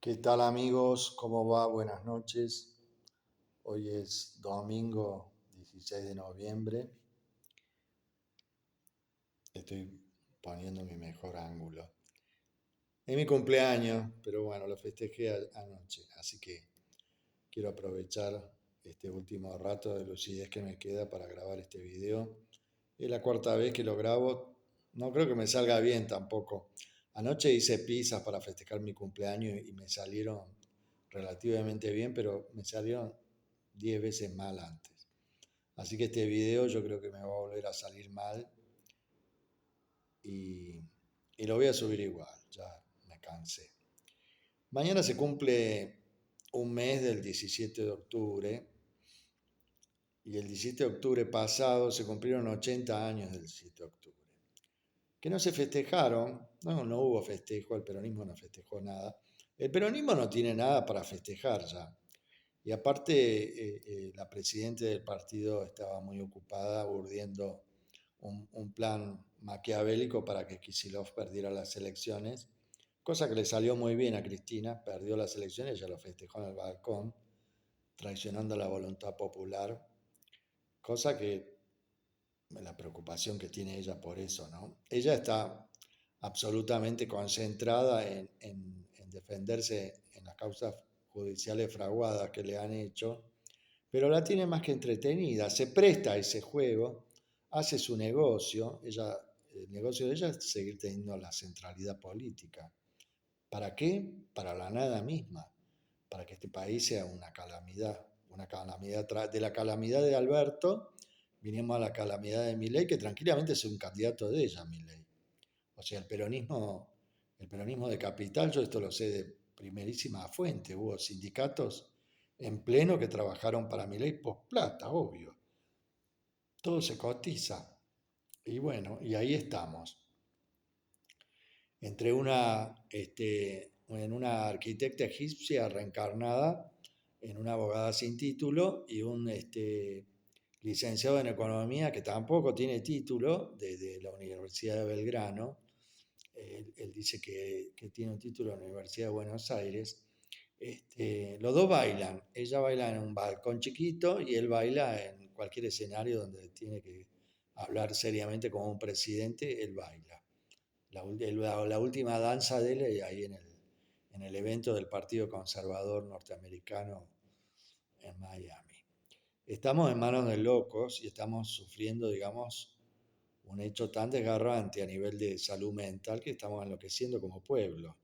¿Qué tal amigos? ¿Cómo va? Buenas noches. Hoy es domingo 16 de noviembre. Estoy poniendo mi mejor ángulo. Es mi cumpleaños, pero bueno, lo festejé anoche, así que quiero aprovechar este último rato de lucidez que me queda para grabar este video. Es la cuarta vez que lo grabo. No creo que me salga bien tampoco. Anoche hice pizzas para festejar mi cumpleaños y me salieron relativamente bien, pero me salieron 10 veces mal antes. Así que este video yo creo que me va a volver a salir mal y, y lo voy a subir igual. Ya me cansé. Mañana se cumple un mes del 17 de octubre y el 17 de octubre pasado se cumplieron 80 años del 17 de octubre. Que no se festejaron, no hubo festejo, el peronismo no festejó nada. El peronismo no tiene nada para festejar ya. Y aparte, la presidenta del partido estaba muy ocupada urdiendo un plan maquiavélico para que Kicillof perdiera las elecciones, cosa que le salió muy bien a Cristina, perdió las elecciones, ella lo festejó en el balcón, traicionando la voluntad popular, cosa que la preocupación que tiene ella por eso, ¿no? Ella está absolutamente concentrada en defenderse en las causas judiciales fraguadas que le han hecho, pero la tiene más que entretenida, se presta a ese juego, hace su negocio, el negocio de ella es seguir teniendo la centralidad política. ¿Para qué? Para la nada misma, para que este país sea una calamidad de la calamidad de Alberto, vinimos a la calamidad de Milei, que tranquilamente es un candidato de ella, Milei. O sea, el peronismo de capital, yo esto lo sé de primerísima fuente, hubo sindicatos en pleno que trabajaron para Milei por plata, obvio. Todo se cotiza. Y bueno, y ahí estamos. En una arquitecta egipcia reencarnada en una abogada sin título y un licenciado en economía que tampoco tiene título de la Universidad de Belgrano. Él dice que tiene un título en la Universidad de Buenos Aires. Los dos bailan. Ella baila en un balcón chiquito y él baila en cualquier escenario donde tiene que hablar seriamente como un presidente, él baila. La última danza de él ahí en el evento del Partido Conservador Norteamericano en Miami. Estamos en manos de locos y estamos sufriendo, digamos, un hecho tan desgarrante a nivel de salud mental que estamos enloqueciendo como pueblo.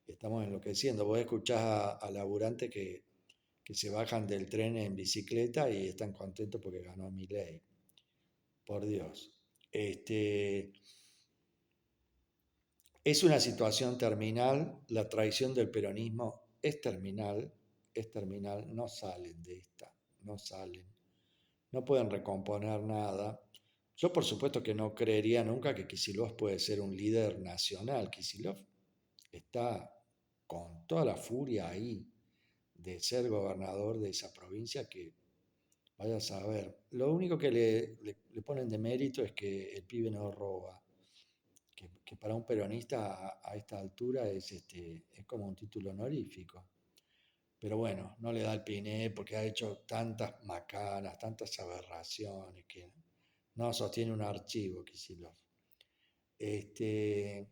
Estamos enloqueciendo. Vos escuchás a laburantes que se bajan del tren en bicicleta y están contentos porque ganó Milei. Por Dios. Es una situación terminal, la traición del peronismo es terminal, no salen de esta, no salen, no pueden recomponer nada. Yo por supuesto que no creería nunca que Kicillof puede ser un líder nacional. Kicillof está con toda la furia ahí de ser gobernador de esa provincia que vaya a saber. Lo único que le ponen de mérito es que el pibe no roba, que para un peronista a esta altura es como un título honorífico. Pero bueno, no le da el piné porque ha hecho tantas macanas, tantas aberraciones que no sostiene un archivo, Kicillof. Este,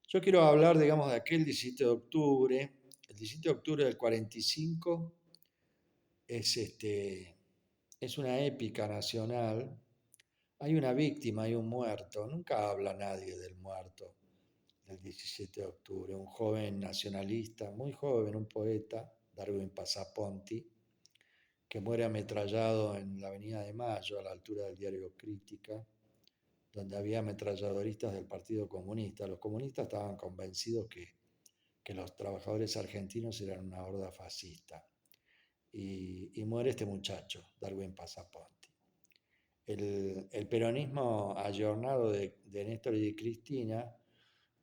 yo quiero hablar, digamos, de aquel 17 de octubre. El 17 de octubre del 45 es una épica nacional. Hay una víctima, hay un muerto. Nunca habla nadie del muerto del 17 de octubre. Un joven nacionalista, muy joven, un poeta, Darwin Passaponti, que muere ametrallado en la Avenida de Mayo, a la altura del diario Crítica, donde había ametralladoristas del Partido Comunista. Los comunistas estaban convencidos que los trabajadores argentinos eran una horda fascista. Y muere este muchacho, Darwin Passaponti. El peronismo ayornado de Néstor y de Cristina,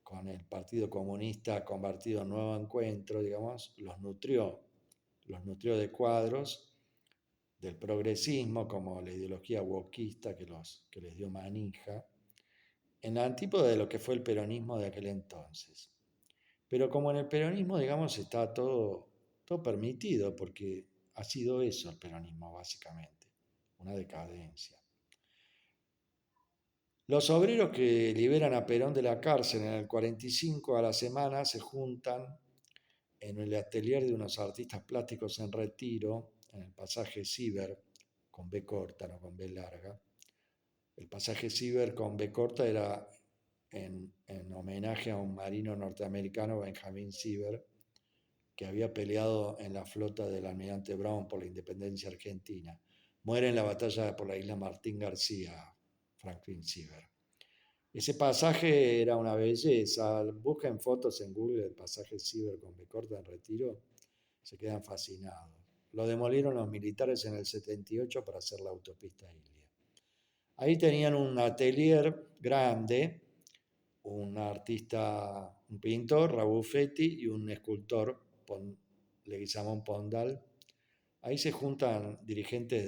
con el Partido Comunista convertido en Nuevo Encuentro, digamos, los nutrió de cuadros del progresismo, como la ideología wokista que les dio manija, en la antípoda de lo que fue el peronismo de aquel entonces. Pero como en el peronismo, digamos, está todo permitido, porque ha sido eso el peronismo, básicamente, una decadencia. Los obreros que liberan a Perón de la cárcel en el 45 a la semana se juntan en el atelier de unos artistas plásticos en Retiro, en el pasaje Ciber, con B corta, no con B larga. El pasaje Ciber con B corta era en homenaje a un marino norteamericano, Benjamin Ciber, que había peleado en la flota del almirante Brown por la independencia argentina. Muere en la batalla por la isla Martín García, Franklin Ciber. Ese pasaje era una belleza. Busquen fotos en Google del pasaje Ciber con B corta en Retiro, se quedan fascinados. Lo demolieron los militares en el 78 para hacer la autopista Ilia. Ahí tenían un atelier grande, un artista, un pintor, Raúl Fetti, y un escultor, Leguizamón Pondal. Ahí se juntan dirigentes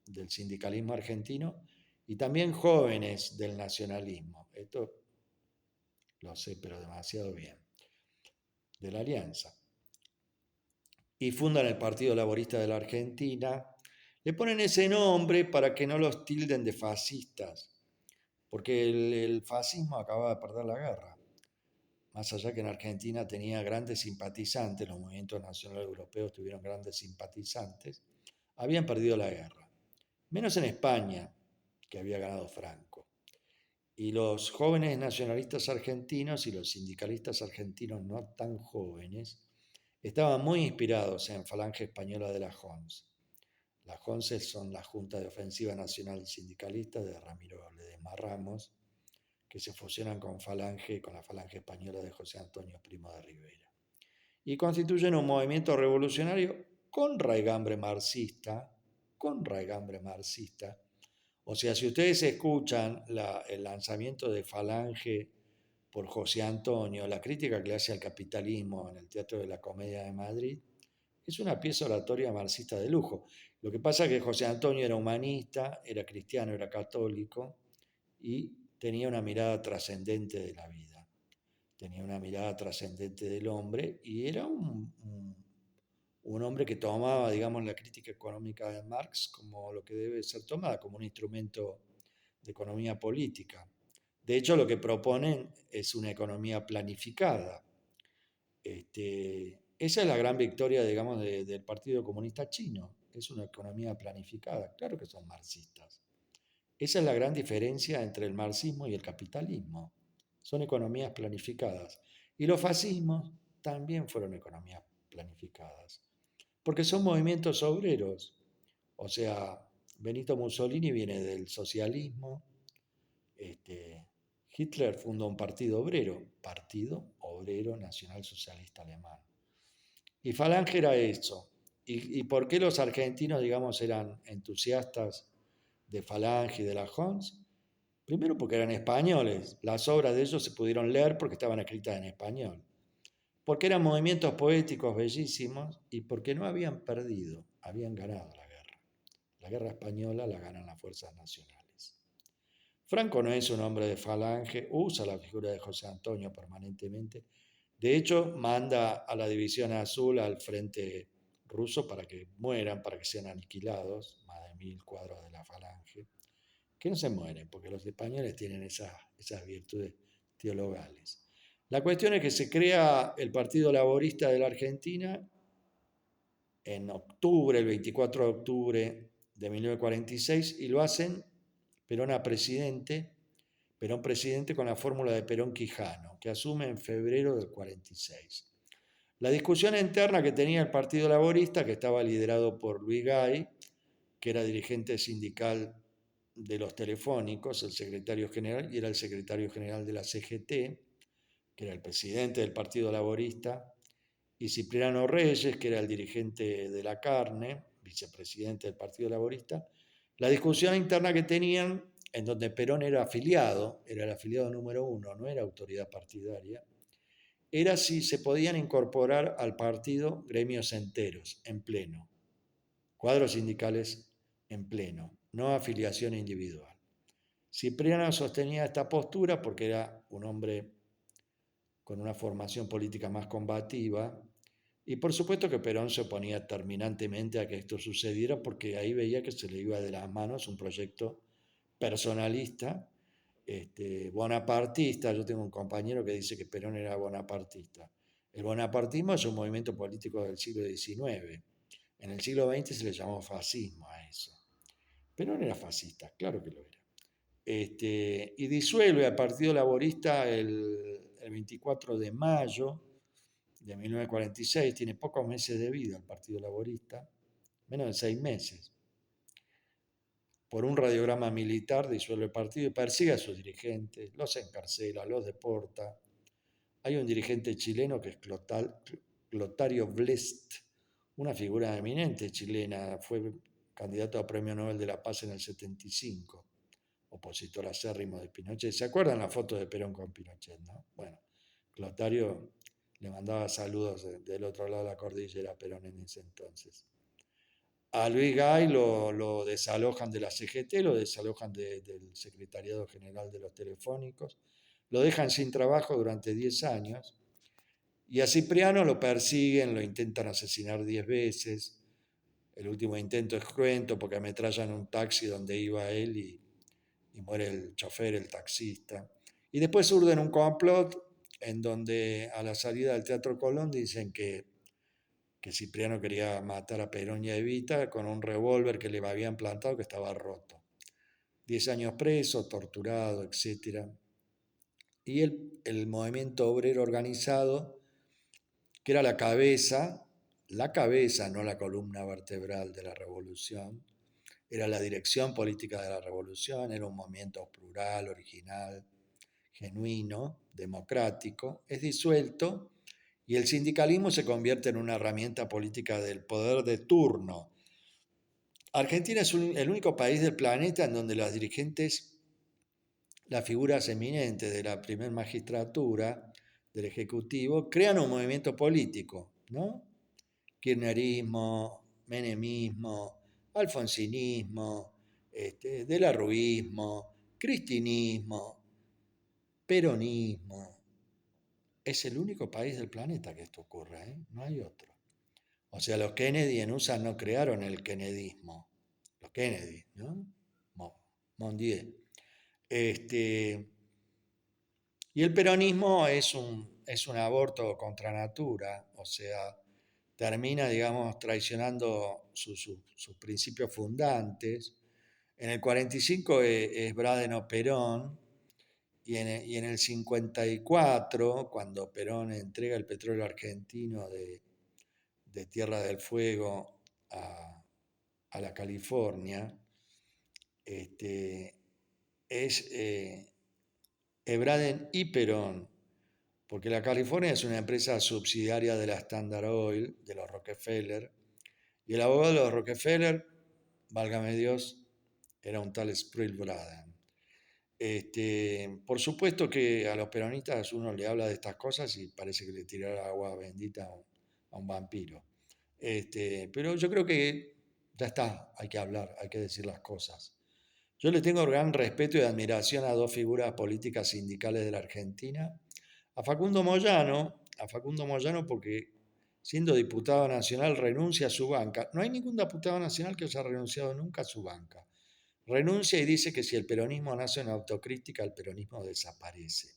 del sindicalismo argentino y también jóvenes del nacionalismo. Esto lo sé, pero demasiado bien. De la Alianza. Y fundan el Partido Laborista de la Argentina. Le ponen ese nombre para que no los tilden de fascistas, porque el fascismo acababa de perder la guerra. Más allá que en Argentina tenía grandes simpatizantes, los movimientos nacionales europeos tuvieron grandes simpatizantes, habían perdido la guerra. Menos en España, que había ganado Franco. Y los jóvenes nacionalistas argentinos y los sindicalistas argentinos no tan jóvenes estaban muy inspirados en Falange Española de la JONS. Las JONS son la Junta de Ofensiva Nacional Sindicalista de Ramiro Ledesma Ramos, que se fusionan con la Falange Española de José Antonio Primo de Rivera. Y constituyen un movimiento revolucionario con raigambre marxista, O sea, si ustedes escuchan el lanzamiento de Falange por José Antonio, la crítica que le hace al capitalismo en el Teatro de la Comedia de Madrid, es una pieza oratoria marxista de lujo. Lo que pasa es que José Antonio era humanista, era cristiano, era católico y tenía una mirada trascendente de la vida, tenía una mirada trascendente del hombre y era un hombre que tomaba, digamos, la crítica económica de Marx como lo que debe ser tomada, como un instrumento de economía política. De hecho, lo que proponen es una economía planificada. Esa es la gran victoria, digamos, del Partido Comunista Chino. Es una economía planificada. Claro que son marxistas. Esa es la gran diferencia entre el marxismo y el capitalismo. Son economías planificadas. Y los fascismos también fueron economías planificadas. Porque son movimientos obreros. O sea, Benito Mussolini viene del socialismo. Hitler fundó un partido obrero nacional socialista alemán. Y Falange era eso. ¿Y por qué los argentinos, digamos, eran entusiastas de Falange y de la JONS? Primero porque eran españoles. Las obras de ellos se pudieron leer porque estaban escritas en español. Porque eran movimientos poéticos bellísimos y porque no habían perdido, habían ganado la guerra. La guerra española la ganan las fuerzas nacionales. Franco no es un hombre de Falange, usa la figura de José Antonio permanentemente. De hecho, manda a la División Azul al frente ruso para que mueran, para que sean aniquilados, más de 1000 cuadros de la Falange, que no se mueren, porque los españoles tienen esas virtudes teologales. La cuestión es que se crea el Partido Laborista de la Argentina en octubre, el 24 de octubre de 1946, y lo hacen Perón presidente con la fórmula de Perón-Quijano, que asume en febrero del 46. La discusión interna que tenía el Partido Laborista, que estaba liderado por Luis Gay, que era dirigente sindical de los telefónicos, el secretario general, y era el secretario general de la CGT, que era el presidente del Partido Laborista, y Cipriano Reyes, que era el dirigente de la carne, vicepresidente del Partido Laborista. La discusión interna que tenían, en donde Perón era el afiliado número 1, no era autoridad partidaria, era si se podían incorporar al partido gremios enteros, en pleno, cuadros sindicales en pleno, no afiliación individual. Cipriano sostenía esta postura porque era un hombre con una formación política más combativa. Y por supuesto que Perón se oponía terminantemente a que esto sucediera porque ahí veía que se le iba de las manos un proyecto personalista, bonapartista. Yo tengo un compañero que dice que Perón era bonapartista. El bonapartismo es un movimiento político del siglo XIX. En el siglo XX se le llamó fascismo a eso. Perón era fascista, claro que lo era. Y disuelve al Partido Laborista el 24 de mayo de 1946, tiene pocos meses de vida el Partido Laborista, menos de 6 meses. Por un radiograma militar disuelve el partido y persigue a sus dirigentes, los encarcela, los deporta. Hay un dirigente chileno que es Clotario Blest, una figura eminente chilena, fue candidato a Premio Nobel de la Paz en el 75, opositor acérrimo de Pinochet. ¿Se acuerdan la foto de Perón con Pinochet, no? Bueno, Clotario le mandaba saludos del otro lado de la cordillera a Perón en ese entonces. A Luis Gay lo desalojan de la CGT, lo desalojan del Secretariado General de los Telefónicos, lo dejan sin trabajo durante 10 años y a Cipriano lo persiguen, lo intentan asesinar 10 veces. El último intento es cruento porque ametrallan un taxi donde iba él y muere el chofer, el taxista. Y después urden un complot en donde a la salida del Teatro Colón dicen que Cipriano quería matar a Perón y a Evita con un revólver que le habían plantado que estaba roto. 10 años preso, torturado, etc. Y el movimiento obrero organizado, que era la cabeza, no la columna vertebral de la revolución, era la dirección política de la revolución, era un movimiento plural, original, genuino, democrático, es disuelto y el sindicalismo se convierte en una herramienta política del poder de turno. Argentina es el único país del planeta en donde las dirigentes, las figuras eminentes de la primer magistratura, del Ejecutivo, crean un movimiento político, ¿no? Kirchnerismo, menemismo, alfonsinismo, delarruismo, cristinismo, peronismo. Es el único país del planeta que esto ocurre, ¿eh? No hay otro. O sea, los Kennedy en USA no crearon el kennedismo. Los Kennedy, ¿no? Mondier. Y el peronismo es un aborto contra natura, o sea, termina, digamos, traicionando sus principios fundantes. En el 45 es Bradeno Perón, y en el 54, cuando Perón entrega el petróleo argentino de Tierra del Fuego a la California, es Ebraden y Perón, porque la California es una empresa subsidiaria de la Standard Oil, de los Rockefeller, y el abogado de los Rockefeller, válgame Dios, era un tal Sproul Braden. Por supuesto que a los peronistas uno le habla de estas cosas y parece que le tirara agua bendita a un vampiro. Pero yo creo que ya está, hay que hablar, hay que decir las cosas. Yo le tengo gran respeto y admiración a dos figuras políticas sindicales de la Argentina. A Facundo Moyano porque siendo diputado nacional renuncia a su banca. No hay ningún diputado nacional que haya renunciado nunca a su banca. Renuncia y dice que si el peronismo nace en autocrítica, el peronismo desaparece.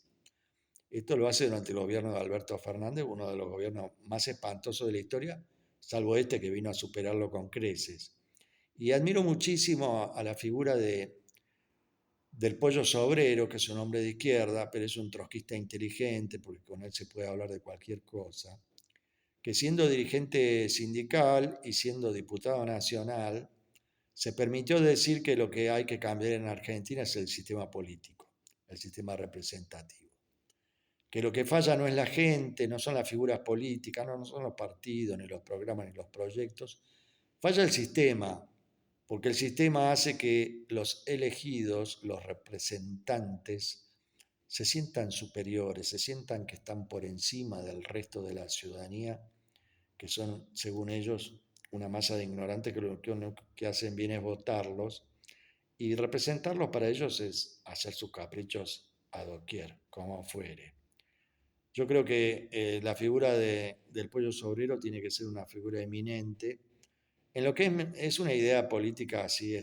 Esto lo hace durante el gobierno de Alberto Fernández, uno de los gobiernos más espantosos de la historia, salvo este que vino a superarlo con creces. Y admiro muchísimo a la figura del Pollo Sobrero, que es un hombre de izquierda, pero es un trotskista inteligente, porque con él se puede hablar de cualquier cosa, que siendo dirigente sindical y siendo diputado nacional, se permitió decir que lo que hay que cambiar en Argentina es el sistema político, el sistema representativo. Que lo que falla no es la gente, no son las figuras políticas, no son los partidos, ni los programas, ni los proyectos. Falla el sistema, porque el sistema hace que los elegidos, los representantes, se sientan superiores, se sientan que están por encima del resto de la ciudadanía, que son, según ellos, una masa de ignorantes que lo que hacen bien es votarlos, y representarlos para ellos es hacer sus caprichos a doquier, como fuere. Yo creo que la figura del pollo obrero tiene que ser una figura eminente en lo que es una idea política así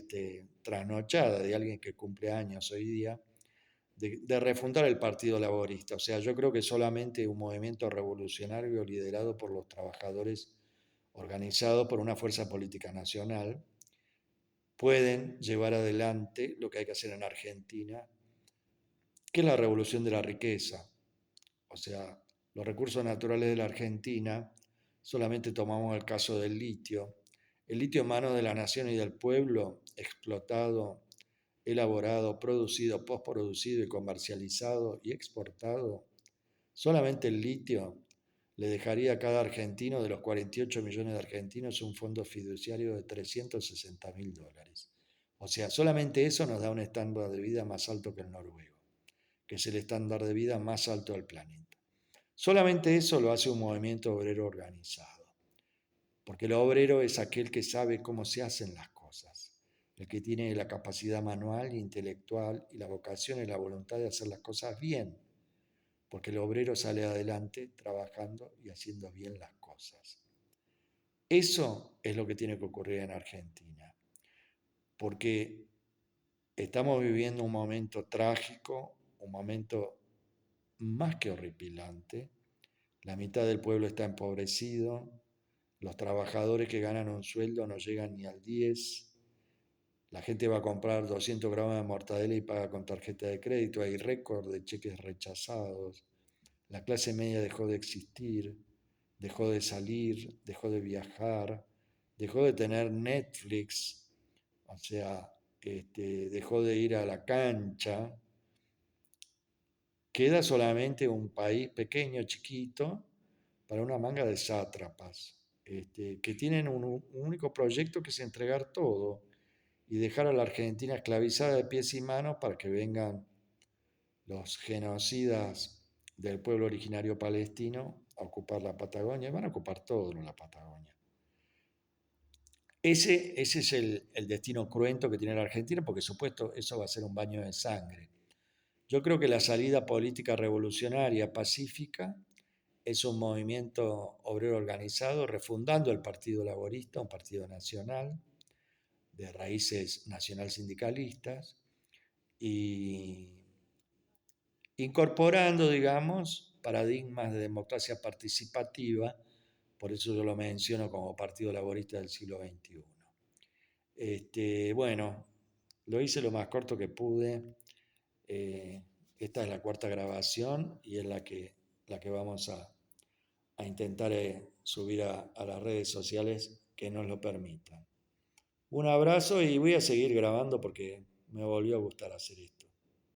trasnochada de alguien que cumple años hoy día, de refundar el Partido Laborista. O sea, yo creo que solamente un movimiento revolucionario liderado por los trabajadores, organizado por una fuerza política nacional, pueden llevar adelante lo que hay que hacer en Argentina, que es la revolución de la riqueza. O sea, los recursos naturales de la Argentina, solamente tomamos el caso del litio. El litio en manos de la nación y del pueblo, explotado, elaborado, producido, postproducido y comercializado y exportado, solamente el litio le dejaría a cada argentino, de los 48 millones de argentinos, un fondo fiduciario de $360.000. O sea, solamente eso nos da un estándar de vida más alto que el noruego, que es el estándar de vida más alto del planeta. Solamente eso lo hace un movimiento obrero organizado, porque el obrero es aquel que sabe cómo se hacen las cosas, el que tiene la capacidad manual, intelectual y la vocación y la voluntad de hacer las cosas bien, porque el obrero sale adelante trabajando y haciendo bien las cosas. Eso es lo que tiene que ocurrir en Argentina, porque estamos viviendo un momento trágico, un momento más que horripilante. La mitad del pueblo está empobrecido, los trabajadores que ganan un sueldo no llegan ni al 10, la gente va a comprar 200 gramos de mortadela y paga con tarjeta de crédito, hay récord de cheques rechazados, la clase media dejó de existir, dejó de salir, dejó de viajar, dejó de tener Netflix, o sea, dejó de ir a la cancha. Queda solamente un país pequeño, chiquito, para una manga de sátrapas, que tienen un único proyecto que es entregar todo y dejar a la Argentina esclavizada de pies y manos para que vengan los genocidas del pueblo originario palestino a ocupar la Patagonia. Van a ocupar todo la Patagonia. Ese es el destino cruento que tiene la Argentina, porque supuesto eso va a ser un baño de sangre. Yo creo que la salida política revolucionaria pacífica es un movimiento obrero organizado, refundando el Partido Laborista, un partido nacional, de raíces nacional sindicalistas, y incorporando, digamos, paradigmas de democracia participativa, por eso yo lo menciono como Partido Laborista del siglo XXI. Bueno, lo hice lo más corto que pude. Esta es la cuarta grabación y es la que vamos a intentar subir a las redes sociales que nos lo permitan. Un abrazo y voy a seguir grabando porque me volvió a gustar hacer esto.